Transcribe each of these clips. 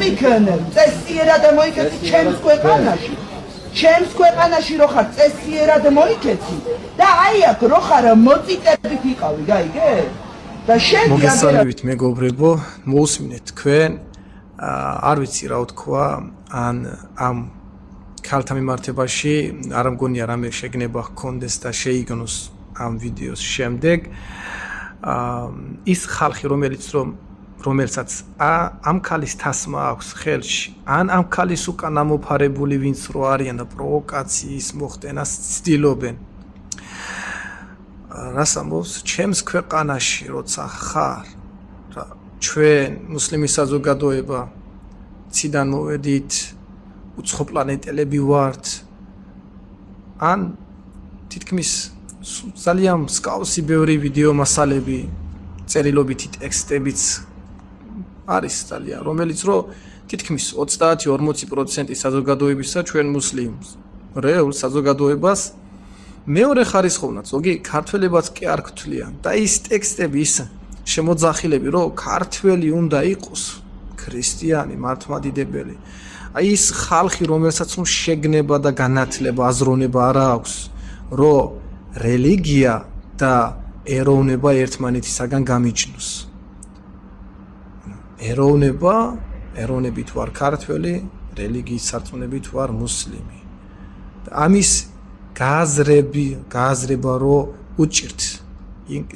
მიქნებ წესიერად მოიქეცი ჩემს ქვეყანაში ჩემს ქვეყანაში რო ხარ წესიერად მოიქეცი და აი აქ რო ხარ მოწიტებით იყავი გაიგე და შენ მოგესალმებით მეგობრებო მოусმინეთ თქვენ არ ვიცი რა თქვა ან ამ ქალთა მიმართებაში არ მგონია რამე შეგნება ჰქონდეს და შეიგნოს ამ ვიდეოს შემდეგ ის ხალხი რომელსაც ამ ქალის თასმა აქვს ხელში ან ამ ქალის უკან ამოფარებული ვინც რო არიან და პროვოკაციის მოხდენას ცდილობენ რას ამბობს ჩემს ქვეყანაში როცა ხარ ჩვენ მუსლიმი საზოგადოება ციდან მოვედით უცხო პლანეტელები ვართ ან თითქმის ძალიან მსგავსი ბევრი ვიდეო მასალები წერილობითი ტექსტებიც არის ძალიან რომელიც რო თითქმის 30-40% საზოგადოებისა ჩვენ მუსლიმს რეალ საზოგადოებას მეორე ხარისხოვნად ზოგი ქართველებაც კი არ გთვლიან და ის ტექსტები ის შემოძახილები რომ ქართველი უნდა იყოს ქრისტიანი მართლმადიდებელი აი ის ხალხი რომელსაც შეგნება და განათლება აზროვნება არ აქვს რომ რელიგია და ეროვნება ერთმანეთისაგან გამიჯნოს ეროვნებით ვარ ქართველი რელიგიის სარწმუნოებით ვარ მუსლიმი და ამის გააზრება რომ უჭირთ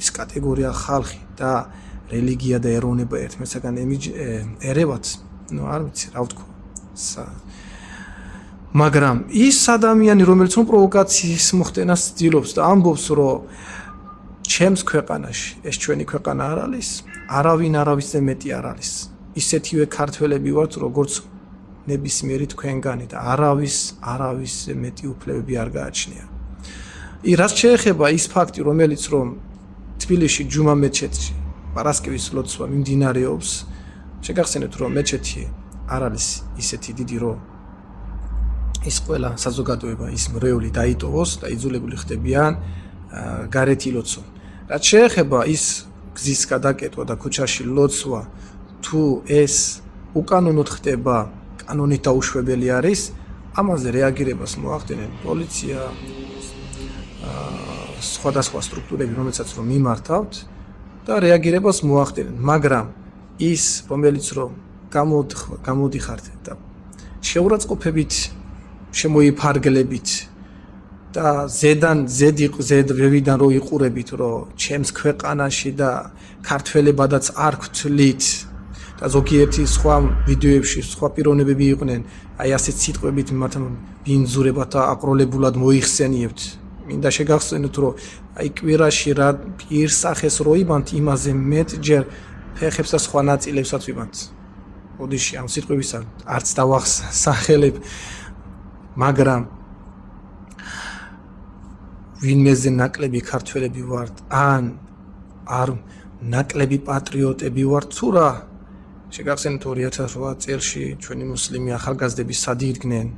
ის კატეგორია ხალხი და რელიგია და ეროვნება ერთმანეთისაგან ერევათ ნუ არ ვიცი რა ვთქვა მაგრამ ის ადამიანი რომელიც პროვოკაციის მოხდენას ცდილობს და ამბობს რომ ჩემს ქვეყანაში ეს ჩვენი ქვეყანა არ არის არავინ არავისზე მეტი არ არის ისეთივე ქართველები ვართ როგორც ნებისმიერი თქვენგანი და არავისზე მეტი უფლებები არ გააჩნია რაც შეეხება ის ფაქტი რომელიც რომ თბილისში ჯუმა მეჩეთში პარასკევის ლოცვა მიმდინარეობს შეგახსენებთ რომ მეჩეთი არ არის ისეთი დიდი რომ ის ყველა საზოგადოება ის მრევლი დაიტოვოს და იძულებული ხდებიან გარეთ ილოცონ რაც შეეხება ის გზის გადაკეთვა და ქუჩაში ლოცვა თუ ეს უკანონოდ ხდება კანონით დაუშვებელი არის ამაზე რეაგირებას მოახდენენ პოლიცია სხვადასხვა სტრუქტურები რომელსაც რომ მიმართავთ და რეაგირებას მოახდენენ მაგრამ ის რომელიც რომ გამოდიხართ და შეურაცხყოფებით შემოიფარგლებით და ზედიდან რო იყურებით რომ ჩემს ქვეყანაში და ქართველებადაც არ გთვლით და ზოგიერთი სხვა ვიდეოებში სხვა პიროვნებები იყვნენ აი ასეთ სიტყვებით ბინძურებათ და აკროლებულად მოიხსენიებთ მინდა შეგახსენოთ რომ აი კვირაში რა პირსახეს რო იბანთ იმაზე მეტჯერ ფეხებს და სხვა ნაწილებსაც ვიბანთ ოდიში ამ სიტყვებისა არც დავახსახელებ მაგრამ ვინმეზე ნაკლები ქართველები ვართ ან არ ნაკლები პატრიოტები ვართ თუ რა შეგახსენებთ 2008 წელში ჩვენი მუსლიმი ახალგაზრდები სად იდგნენ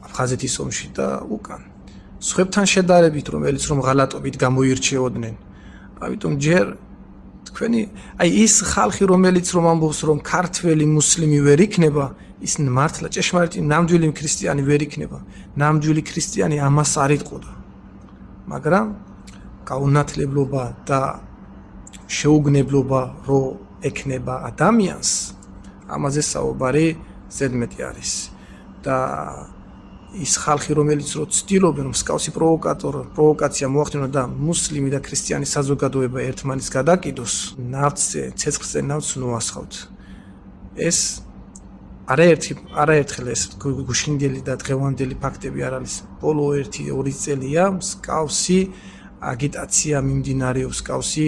აფხაზეთის ომში და უკან სხვებთან შედარებით რომელიც რომ ღალატობით გამოირჩეოდნენ ამიტომ ჯერ თქვენი აი ის ხალხი რომელიც რომ ამბობს რომ ქართველი მუსლიმი ვერ იქნება ის მართლა ჭეშმარიტი ნამდვილი ქრისტიანი ვერ იქნება ნამდვილი ქრისტიანი ამას არ იტყოდა მაგრამ გაუნათლებლობა და შეუგნებლობა რო ექნება ადამიანს ამაზე საუბარი ზედმეტი არის და ის ხალხი რომელიც რო ცდილობენ მსგავსი პროვოკაცია მოახდინონ და მუსლიმი და ქრისტიანი საზოგადოება ერთმანეთს გადაკიდოს ნავთზე ცეცხლზე ნავთს ნუასხავთ ეს არაერთხელ ეს გუშინდელი და დღევანდელი ფაქტები არ არის ბოლო 1-2 წელია მსგავსი აგიტაცია მიმდინარეობს მსგავსი